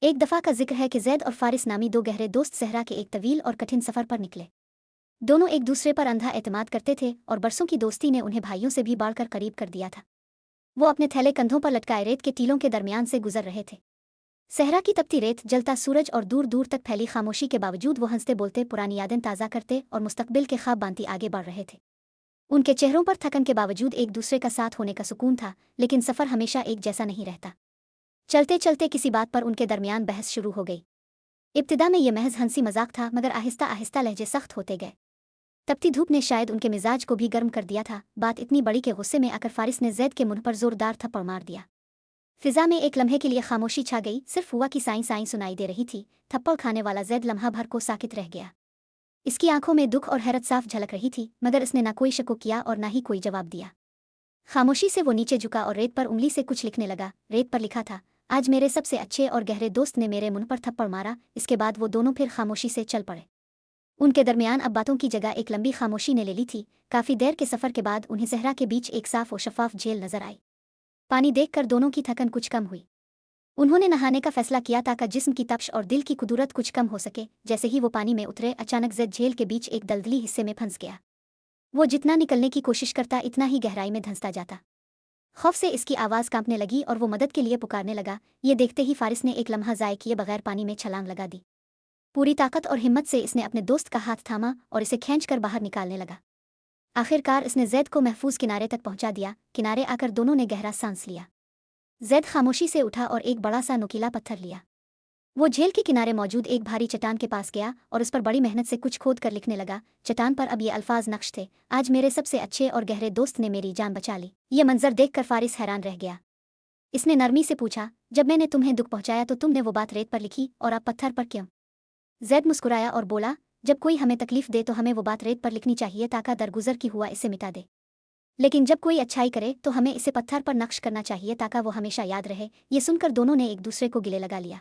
एक दफ़ा का जिक्र है कि जैद और फारिस नामी दो गहरे दोस्त सहरा के एक तवील और कठिन सफ़र पर निकले। दोनों एक दूसरे पर अंधा एतमाद करते थे और बरसों की दोस्ती ने उन्हें भाइयों से भी बढ़कर करीब कर दिया था। वो अपने थैले कंधों पर लटकाए रेत के टीलों के दरमियान से गुजर रहे थे। सहरा की तपती रेत, जलता सूरज और दूर दूर तक फैली खामोशी के बावजूद वो हंसते बोलते, पुरानी यादें ताज़ा करते और मुस्तकबिल के ख्वाब बांधती आगे बढ़ रहे थे। उनके चेहरों पर थकन के बावजूद एक दूसरे का साथ होने का सुकून था, लेकिन सफ़र हमेशा एक जैसा नहीं रहता। चलते चलते किसी बात पर उनके दरमियान बहस शुरू हो गई। इब्तिदा में ये महज हंसी मजाक था, मगर आहिस्ता आहिस्ता लहजे सख्त होते गए। तपती धूप ने शायद उनके मिजाज को भी गर्म कर दिया था। बात इतनी बड़ी के गुस्से में आकर फारिस ने जैद के मुंह पर जोरदार थप्पड़ मार दिया। फिजा में एक लम्हे के लिए खामोशी छा गई, सिर्फ हुआ की साई साई सुनाई दे रही थी। थप्पड़ खाने वाला जैद लम्हा भर को साकित रह गया। इसकी आंखों में दुख और हैरत साफ झलक रही थी, मगर इसने ना कोई शक किया और ना ही कोई जवाब दिया। खामोशी से वो नीचे झुका और रेत पर उंगली से कुछ लिखने लगा। रेत पर लिखा था, आज मेरे सबसे अच्छे और गहरे दोस्त ने मेरे मुंह पर थप्पड़ मारा। इसके बाद वो दोनों फिर खामोशी से चल पड़े। उनके दरमियान अब बातों की जगह एक लंबी खामोशी ने ले ली थी। काफ़ी देर के सफ़र के बाद उन्हें सहरा के बीच एक साफ और शफाफ झील नजर आई। पानी देखकर दोनों की थकन कुछ कम हुई। उन्होंने नहाने का फैसला किया ताकि जिस्म की तपश और दिल की कुदरत कुछ कम हो सके। जैसे ही वो पानी में उतरे, अचानक जैद झील के बीच एक दलदली हिस्से में फंस गया। वो जितना निकलने की कोशिश करता, इतना ही गहराई में धंसता जाता। खौफ से इसकी आवाज़ कांपने लगी और वो मदद के लिए पुकारने लगा। ये देखते ही फारिस ने एक लम्हा ज़ाय किए बगैर पानी में छलांग लगा दी। पूरी ताकत और हिम्मत से इसने अपने दोस्त का हाथ थामा और इसे खींचकर बाहर निकालने लगा। आखिरकार इसने जैद को महफूज किनारे तक पहुंचा दिया। किनारे आकर दोनों ने गहरा सांस लिया। जैद खामोशी से उठा और एक बड़ा सा नुकीला पत्थर लिया। वो झील के किनारे मौजूद एक भारी चट्टान के पास गया और उस पर बड़ी मेहनत से कुछ खोद कर लिखने लगा। चट्टान पर अब ये अल्फाज नक्श थे, आज मेरे सबसे अच्छे और गहरे दोस्त ने मेरी जान बचा ली। ये मंजर देखकर फारिस हैरान रह गया। इसने नरमी से पूछा, जब मैंने तुम्हें दुख पहुंचाया तो तुमने वो बात रेत पर लिखी, और अब पत्थर पर क्यों? जैद मुस्कुराया और बोला, जब कोई हमें तकलीफ दे तो हमें वो बात रेत पर लिखनी चाहिए ताकि दरगुजर की हुआ इसे मिटा दे। लेकिन जब कोई अच्छाई करे तो हमें इसे पत्थर पर नक्श करना चाहिए ताकि वो हमेशा याद रहे। ये सुनकर दोनों ने एक दूसरे को गिले लगा लिया।